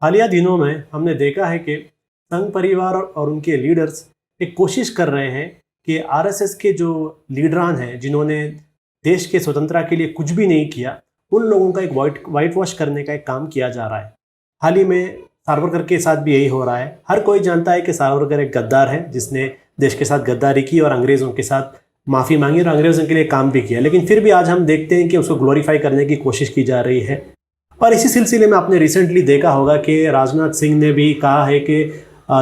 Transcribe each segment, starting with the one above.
हालिया दिनों में हमने देखा है कि संघ परिवार और उनके लीडर्स एक कोशिश कर रहे हैं कि आरएसएस के जो लीडरान हैं जिन्होंने देश के स्वतंत्रता के लिए कुछ भी नहीं किया, उन लोगों का एक वाइट वॉश करने का एक काम किया जा रहा है। हाल ही में सावरकर के साथ भी यही हो रहा है। हर कोई जानता है कि सावरकर एक गद्दार है जिसने देश के साथ गद्दारी की और अंग्रेज़ों के साथ माफ़ी मांगी और अंग्रेज़ों के लिए काम भी किया, लेकिन फिर भी आज हम देखते हैं कि उसको ग्लोरीफाई करने की कोशिश की जा रही है। और इसी सिलसिले में आपने रिसेंटली देखा होगा कि राजनाथ सिंह ने भी कहा है कि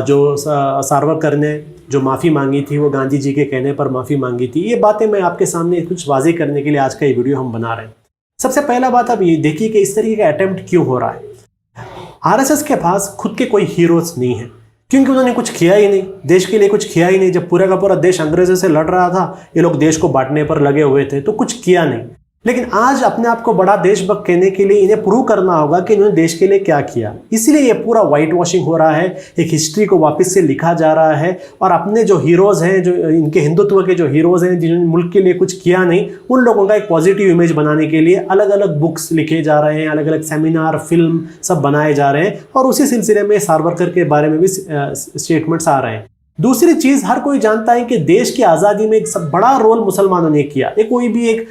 जो सावरकर ने जो माफ़ी मांगी थी वो गांधी जी के कहने पर माफ़ी मांगी थी। ये बातें मैं आपके सामने कुछ वाज़ेह करने के लिए आज का ये वीडियो हम बना रहे हैं। सबसे पहला बात आप ये देखिए कि इस तरीके का अटेम्प्ट क्यों हो रहा है। आरएसएस के पास खुद के कोई हीरोज नहीं है क्योंकि उन्होंने कुछ किया ही नहीं, देश के लिए कुछ किया ही नहीं। जब पूरा का पूरा देश अंग्रेजों से लड़ रहा था, ये लोग देश को बांटने पर लगे हुए थे, तो कुछ किया नहीं। लेकिन आज अपने आप को बड़ा देशभक्त कहने के लिए इन्हें प्रूव करना होगा कि इन्होंने देश के लिए क्या किया। इसलिए ये पूरा वाइट वॉशिंग हो रहा है, एक हिस्ट्री को वापस से लिखा जा रहा है और अपने जो हीरोज़ हैं, जो इनके हिंदुत्व के जो हीरोज़ हैं जिन्होंने मुल्क के लिए कुछ किया नहीं, उन लोगों का एक पॉजिटिव इमेज बनाने के लिए अलग अलग बुक्स लिखे जा रहे हैं, अलग अलग सेमिनार, फिल्म सब बनाए जा रहे हैं और उसी सिलसिले में सावरकर के बारे में भी स्टेटमेंट्स आ रहे हैं। दूसरी चीज, हर कोई जानता है कि देश की आज़ादी में एक सब बड़ा रोल मुसलमानों ने किया। ये कोई भी एक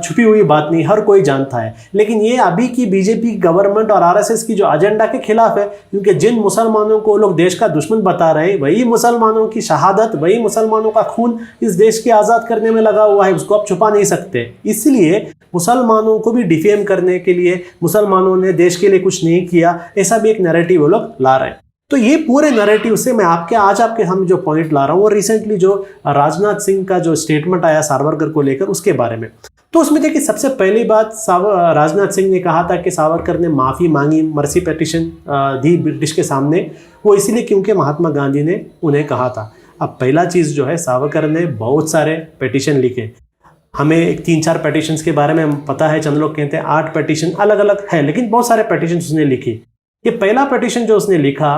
छुपी हुई बात नहीं, हर कोई जानता है। लेकिन ये अभी की बीजेपी गवर्नमेंट और आरएसएस की जो एजेंडा के खिलाफ है, क्योंकि जिन मुसलमानों को लोग देश का दुश्मन बता रहे हैं, वही मुसलमानों की शहादत, वही मुसलमानों का खून इस देश के आज़ाद करने में लगा हुआ है, उसको आप छुपा नहीं सकते। इसलिए मुसलमानों को भी डिफेम करने के लिए, मुसलमानों ने देश के लिए कुछ नहीं किया, ऐसा भी एक नैरेटिव वो लोग ला रहे हैं। तो ये पूरे नैरेटिव से मैं आज आपके हम जो पॉइंट ला रहा हूँ वो रिसेंटली जो राजनाथ सिंह का जो स्टेटमेंट आया सावरकर को लेकर, उसके बारे में। तो उसमें देखिए, सबसे पहली बात, राजनाथ सिंह ने कहा था कि सावरकर ने माफ़ी मांगी, मर्सी पिटीशन दी ब्रिटिश के सामने, वो इसलिए क्योंकि महात्मा गांधी ने उन्हें कहा था। अब पहला चीज़ जो है, सावरकर ने बहुत सारे पिटीशन लिखे। हमें एक 3-4 पिटीशंस के बारे में पता है, चंद लोग कहते हैं 8 पिटीशन अलग अलग है, लेकिन बहुत सारे पिटीशन उसने लिखी। ये पहला पिटीशन जो उसने लिखा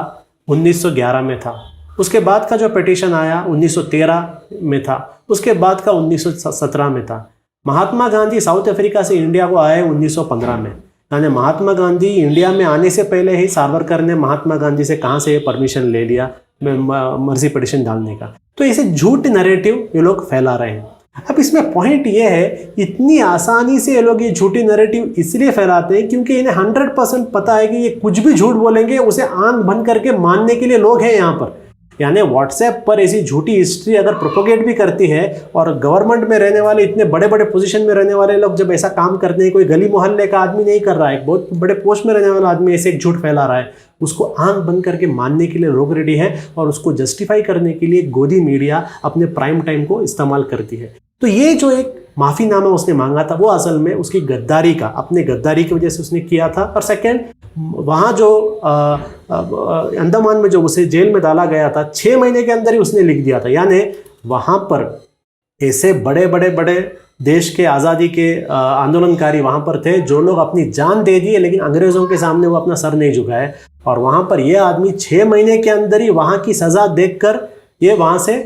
1911 में था, उसके बाद का जो पिटीशन आया 1913 में था, उसके बाद का 1917 में था। महात्मा गांधी साउथ अफ्रीका से इंडिया को आए 1915 में, यानी महात्मा गांधी इंडिया में आने से पहले ही सावरकर ने महात्मा गांधी से कहाँ से परमिशन ले लिया मर्जी पिटीशन डालने का। तो ऐसे झूठ नैरेटिव ये लोग फैला रहे हैं। अब इसमें पॉइंट ये है, इतनी आसानी से ये लोग ये झूठी नैरेटिव इसलिए फैलाते हैं क्योंकि इन्हें 100% पता है कि ये कुछ भी झूठ बोलेंगे उसे आंख बंद करके मानने के लिए लोग हैं यहाँ पर। यानी व्हाट्सएप पर ऐसी झूठी हिस्ट्री अगर प्रोपोगेट भी करती है और गवर्नमेंट में रहने वाले, इतने बड़े बड़े पोजीशन में रहने वाले लोग जब ऐसा काम करते हैं, कोई गली मोहल्ले का आदमी नहीं कर रहा है, बहुत बड़े पोस्ट में रहने वाला आदमी ऐसे एक झूठ फैला रहा है, उसको आंख बंद करके मानने के लिए लोग रेडी है और उसको जस्टिफाई करने के लिए गोदी मीडिया अपने प्राइम टाइम को इस्तेमाल करती है। तो ये जो एक माफ़ीनामा उसने मांगा था, वो असल में उसकी गद्दारी का, अपने गद्दारी की वजह से उसने किया था। और सेकंड, वहाँ जो अंडमान में जो उसे जेल में डाला गया था, 6 महीने के अंदर ही उसने लिख दिया था। यानी वहाँ पर ऐसे बड़े बड़े बड़े देश के आज़ादी के आंदोलनकारी वहाँ पर थे जो लोग अपनी जान दे दिए, लेकिन अंग्रेज़ों के सामने वो अपना सर नहीं झुकाए। और वहाँ पर यह आदमी 6 महीने के अंदर ही वहाँ की सज़ा देखकर ये वहाँ से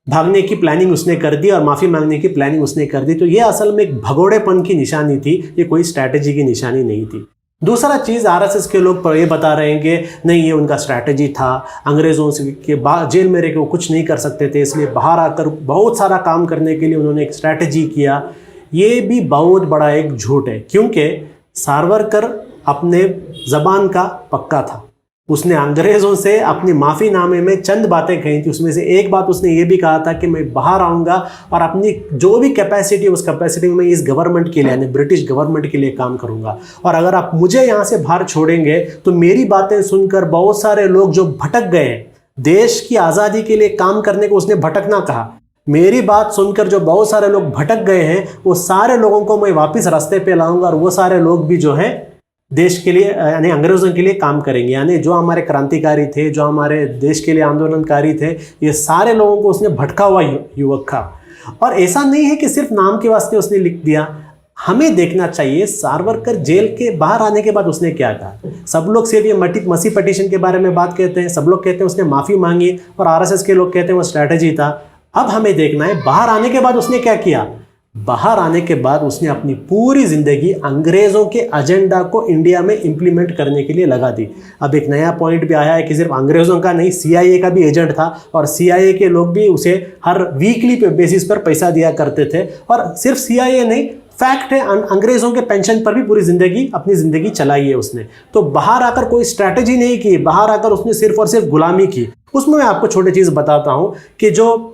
भागने की प्लानिंग उसने कर दी और माफ़ी मांगने की प्लानिंग उसने कर दी। तो ये असल में एक भगोड़ेपन की निशानी थी, ये कोई स्ट्रैटेजी की निशानी नहीं थी। दूसरा चीज़, आरएसएस के लोग ये बता रहे हैं कि नहीं, ये उनका स्ट्रैटेजी था, अंग्रेज़ों से के जेल में रह के वो कुछ नहीं कर सकते थे, इसलिए बाहर आकर बहुत सारा काम करने के लिए उन्होंने एक स्ट्रैटेजी किया। ये भी बहुत बड़ा एक झूठ है, क्योंकि सावरकर अपने ज़बान का पक्का था। उसने अंग्रेज़ों से अपनी माफ़ीनामे में चंद बातें कही थी, उसमें से एक बात उसने ये भी कहा था कि मैं बाहर आऊँगा और अपनी जो भी कैपेसिटी, उस कैपेसिटी में इस गवर्नमेंट के लिए, यानी ब्रिटिश गवर्नमेंट के लिए काम करूँगा। और अगर आप मुझे यहाँ से बाहर छोड़ेंगे तो मेरी बातें सुनकर बहुत सारे लोग जो भटक गए हैं, देश की आज़ादी के लिए काम करने को उसने भटकना कहा, मेरी बात सुनकर जो बहुत सारे लोग भटक गए हैं, वो सारे लोगों को मैं वापस रास्ते पे लाऊंगा और वो सारे लोग भी जो है देश के लिए, यानी अंग्रेज़ों के लिए काम करेंगे। यानी जो हमारे क्रांतिकारी थे, जो हमारे देश के लिए आंदोलनकारी थे, ये सारे लोगों को उसने भटका हुआ युवक था। और ऐसा नहीं है कि सिर्फ नाम के वास्ते उसने लिख दिया, हमें देखना चाहिए सावरकर जेल के बाहर आने के बाद उसने क्या कहा। सब लोग सिर्फ ये मसी पिटीशन के बारे में बात कहते हैं, सब लोग कहते हैं उसने माफ़ी मांगी और आरएसएस के लोग कहते हैं वो स्ट्रैटेजी था। अब हमें देखना है बाहर आने के बाद उसने क्या किया। बाहर आने के बाद उसने अपनी पूरी ज़िंदगी अंग्रेज़ों के एजेंडा को इंडिया में इम्प्लीमेंट करने के लिए लगा दी। अब एक नया पॉइंट भी आया है कि सिर्फ अंग्रेज़ों का नहीं, CIA का भी एजेंट था और CIA के लोग भी उसे हर वीकली बेसिस पर पैसा दिया करते थे। और सिर्फ CIA नहीं, फैक्ट है अंग्रेज़ों के पेंशन पर भी पूरी ज़िंदगी अपनी ज़िंदगी चलाई है उसने। तो बाहर आकर कोई स्ट्रैटेजी नहीं की, बाहर आकर उसने सिर्फ और सिर्फ गुलामी की। उसमें मैं आपको छोटी चीज़ बताता हूँ कि जो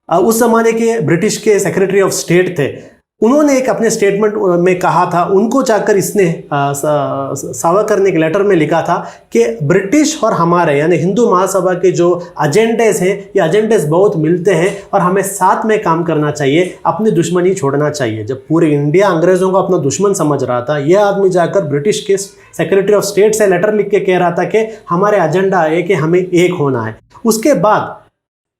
उस ज़माने के ब्रिटिश के सेक्रेटरी ऑफ स्टेट थे, उन्होंने एक अपने स्टेटमेंट में कहा था, उनको जाकर इसने सावरकर ने एक लेटर में लिखा था कि ब्रिटिश और हमारे यानी हिंदू महासभा के जो एजेंडेस हैं, ये एजेंडेस बहुत मिलते हैं और हमें साथ में काम करना चाहिए, अपनी दुश्मनी छोड़ना चाहिए। जब पूरे इंडिया अंग्रेज़ों को अपना दुश्मन समझ रहा था, यह आदमी जाकर ब्रिटिश के सेक्रेटरी ऑफ स्टेट से लेटर लिख के कह रहा था कि हमारे एजेंडा है कि हमें एक होना है। उसके बाद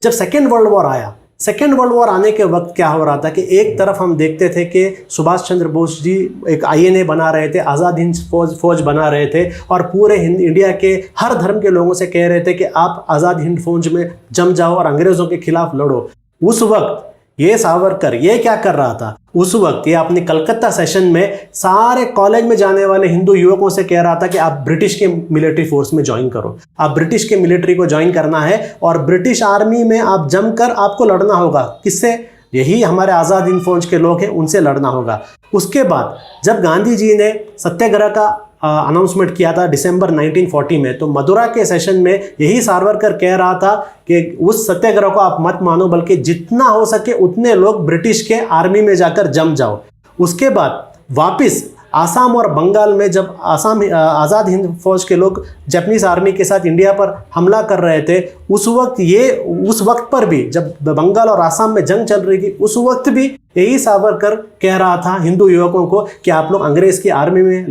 जब सेकेंड वर्ल्ड वॉर आया, सेकेंड वर्ल्ड वॉर आने के वक्त क्या हो रहा था कि एक तरफ हम देखते थे कि सुभाष चंद्र बोस जी एक INA बना रहे थे, आज़ाद हिंद फौज बना रहे थे और पूरे इंडिया के हर धर्म के लोगों से कह रहे थे कि आप आज़ाद हिंद फौज में जम जाओ और अंग्रेज़ों के खिलाफ लड़ो। उस वक्त ये सावरकर ये क्या कर रहा था, उस वक्त ये अपने कलकत्ता सेशन में सारे कॉलेज में जाने वाले हिंदू युवकों से कह रहा था कि आप ब्रिटिश के मिलिट्री फोर्स में ज्वाइन करो, आप ब्रिटिश के मिलिट्री को ज्वाइन करना है और ब्रिटिश आर्मी में आप जमकर आपको लड़ना होगा। किससे? यही हमारे आज़ाद हिंद फौज के लोग हैं, उनसे लड़ना होगा। उसके बाद जब गांधी जी ने सत्याग्रह का अनाउंसमेंट किया था दिसंबर 1940 में, तो मदुरा के सेशन में यही सावरकर कह रहा था कि उस सत्याग्रह को आप मत मानो, बल्कि जितना हो सके उतने लोग ब्रिटिश के आर्मी में जाकर जम जाओ। उसके बाद वापस आसाम और बंगाल में जब आज़ाद हिंद फौज के लोग जापानीज आर्मी के साथ इंडिया पर हमला कर रहे थे, उस वक्त पर भी जब बंगाल और आसाम में जंग चल रही थी, उस वक्त भी यही सावरकर कह रहा था हिंदू युवकों को कि आप लोग अंग्रेज़ की आर्मी में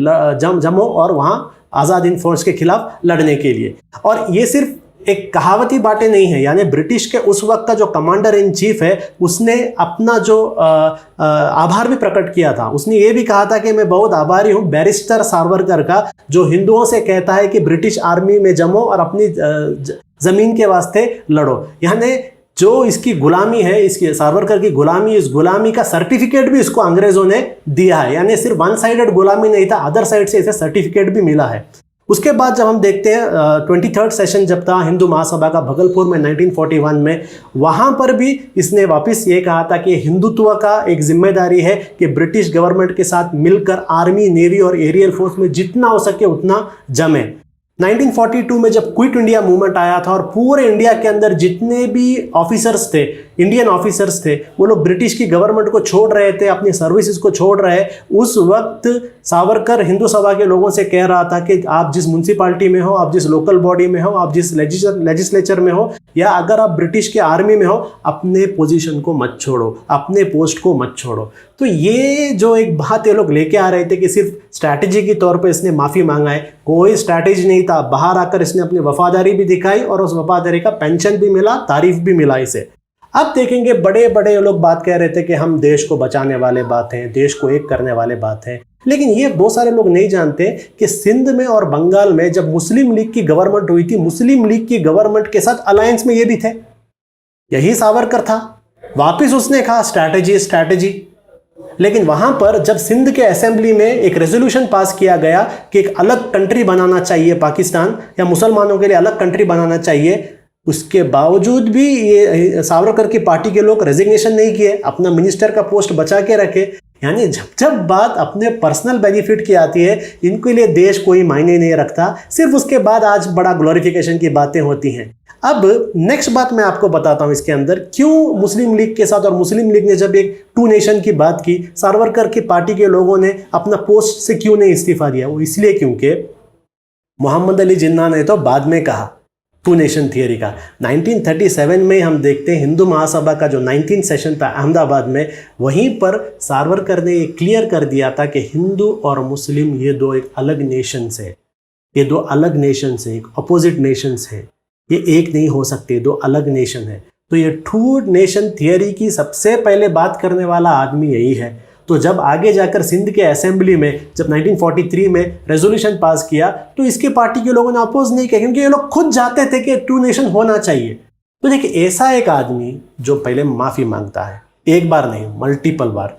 जमो और वहाँ आज़ाद हिंद फौज के खिलाफ लड़ने के लिए। और ये सिर्फ एक कहावती बातें नहीं है, यानी ब्रिटिश के उस वक्त का जो कमांडर इन चीफ है, उसने अपना जो आभार भी प्रकट किया था। उसने ये भी कहा था कि मैं बहुत आभारी हूँ बैरिस्टर सावरकर का, जो हिंदुओं से कहता है कि ब्रिटिश आर्मी में जमो और अपनी ज़मीन के वास्ते लड़ो। यानी जो इसकी गुलामी है, इसकी सावरकर की गुलामी, इस गुलामी का सर्टिफिकेट भी इसको अंग्रेज़ों ने दिया है। यानी सिर्फ वन साइडेड गुलामी नहीं था, अदर साइड से इसे सर्टिफिकेट भी मिला है। उसके बाद जब हम देखते हैं 23rd सेशन जब था हिंदू महासभा का भगलपुर में 1941 में, वहाँ पर भी इसने वापस ये कहा था कि हिंदुत्व का एक जिम्मेदारी है कि ब्रिटिश गवर्नमेंट के साथ मिलकर आर्मी, नेवी और एरियल फोर्स में जितना हो सके उतना जमे। 1942 में जब क्विट इंडिया मूवमेंट आया था और पूरे इंडिया के अंदर जितने भी ऑफिसर्स थे, इंडियन ऑफिसर्स थे, वो लोग ब्रिटिश की गवर्नमेंट को छोड़ रहे थे, अपनी सर्विसेज को छोड़ रहे। उस वक्त सावरकर हिंदू सभा के लोगों से कह रहा था कि आप जिस म्यूनसिपालिटी में हो, आप जिस लोकल बॉडी में हो, आप जिस लेजिस्लेचर में हो, या अगर आप ब्रिटिश के आर्मी में हो, अपने पोजीशन को मत छोड़ो, अपने पोस्ट को मत छोड़ो। तो ये जो एक बात ये लोग लेके आ रहे थे कि सिर्फ स्ट्रैटेजी के तौर पे इसने माफ़ी मांगा है, कोई स्ट्रैटेजी नहीं था। बाहर आकर इसने अपनी वफादारी भी दिखाई और उस वफादारी का पेंशन भी मिला, तारीफ भी मिला इसे। अब देखेंगे बड़े बड़े लोग बात कह रहे थे कि हम देश को बचाने वाले बात हैं, देश को एक करने वाले बात है, लेकिन ये बहुत सारे लोग नहीं जानते कि सिंध में और बंगाल में जब मुस्लिम लीग की गवर्नमेंट हुई थी, मुस्लिम लीग की गवर्नमेंट के साथ अलायंस में ये भी थे, यही सावरकर था। वापिस उसने कहा स्ट्रैटेजी। लेकिन वहां पर जब सिंध के असेंबली में एक रेजोल्यूशन पास किया गया कि एक अलग कंट्री बनाना चाहिए, पाकिस्तान या मुसलमानों के लिए अलग कंट्री बनाना चाहिए, उसके बावजूद भी ये सावरकर की पार्टी के लोग रेजिग्नेशन नहीं किए, अपना मिनिस्टर का पोस्ट बचा के रखे। यानी जब बात अपने पर्सनल बेनिफिट की आती है, इनके लिए देश कोई मायने नहीं रखता, सिर्फ उसके बाद आज बड़ा ग्लोरिफिकेशन की बातें होती हैं। अब नेक्स्ट बात मैं आपको बताता हूं इसके अंदर क्यों मुस्लिम लीग के साथ, और मुस्लिम लीग ने जब एक 2 नेशन की बात की, सावरकर की पार्टी के लोगों ने अपना पोस्ट से क्यों नहीं इस्तीफा दिया। वो इसलिए क्योंकि मोहम्मद अली जिन्ना ने तो बाद में कहा 2 नेशन थियरी का। 1937 में हम देखते हैं हिंदू महासभा का जो 19th सेशन था अहमदाबाद में, वहीं पर सावरकर ने ये क्लियर कर दिया था कि हिंदू और मुस्लिम ये दो एक अलग नेशंस है, ये दो अलग नेशंस है, एक अपोजिट नेशंस है, ये एक नहीं हो सकते, दो अलग नेशन है। तो ये 2 नेशन थियरी की सबसे पहले बात करने वाला आदमी यही है। तो जब आगे जाकर सिंध के असेंबली में जब 1943 में रेजोल्यूशन पास किया, तो इसके पार्टी के लोगों ने अपोज नहीं किया, क्योंकि ये लोग खुद चाहते थे कि 2 नेशन होना चाहिए। तो देखिए, ऐसा एक आदमी जो पहले माफ़ी मांगता है, एक बार नहीं, मल्टीपल बार।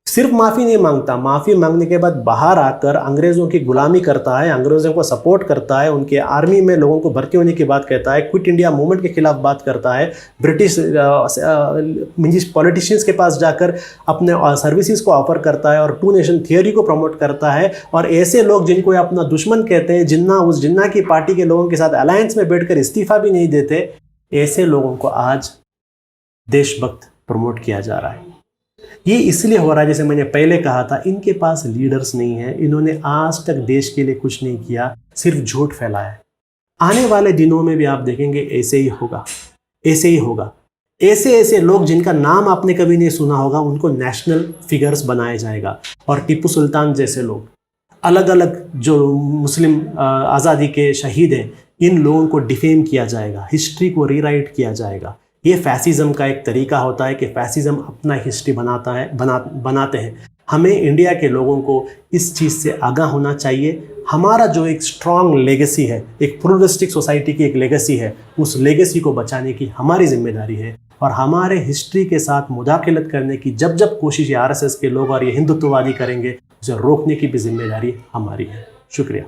सिर्फ माफ़ी नहीं मांगता, माफ़ी मांगने के बाद बाहर आकर अंग्रेज़ों की गुलामी करता है, अंग्रेज़ों को सपोर्ट करता है, उनके आर्मी में लोगों को भर्ती होने की बात कहता है, क्विट इंडिया मूवमेंट के खिलाफ बात करता है, ब्रिटिश पॉलिटिशियंस के पास जाकर अपने सर्विसेज को ऑफर करता है और 2 नेशन थियोरी को प्रमोट करता है। और ऐसे लोग जिनको अपना दुश्मन कहते हैं, जिन्ना उस जिन्ना की पार्टी के लोगों के साथ अलायंस में बैठकर इस्तीफा भी नहीं देते, ऐसे लोगों को आज देशभक्त प्रमोट किया जा रहा है। ये इसलिए हो रहा है, जैसे मैंने पहले कहा था, इनके पास लीडर्स नहीं है, इन्होंने आज तक देश के लिए कुछ नहीं किया, सिर्फ झूठ फैलाया है। आने वाले दिनों में भी आप देखेंगे ऐसे ही होगा, ऐसे ही होगा। ऐसे ऐसे लोग जिनका नाम आपने कभी नहीं सुना होगा, उनको नेशनल फिगर्स बनाया जाएगा। और टीपू सुल्तान जैसे लोग, अलग अलग जो मुस्लिम आज़ादी के शहीद हैं, इन लोगों को डिफेम किया जाएगा, हिस्ट्री को रीराइट किया जाएगा। ये फैसिज्म का एक तरीका होता है कि फैसिज्म अपना हिस्ट्री बनाते हैं। हमें इंडिया के लोगों को इस चीज़ से आगाह होना चाहिए। हमारा जो एक स्ट्रॉन्ग लेगेसी है, एक प्लूरलिस्टिक सोसाइटी की एक लेगेसी है, उस लेगेसी को बचाने की हमारी जिम्मेदारी है। और हमारे हिस्ट्री के साथ मुदाखलत करने की जब जब कोशिश आरएसएस के लोग और ये हिंदुत्ववादी करेंगे, उसे रोकने की भी जिम्मेदारी हमारी है। शुक्रिया।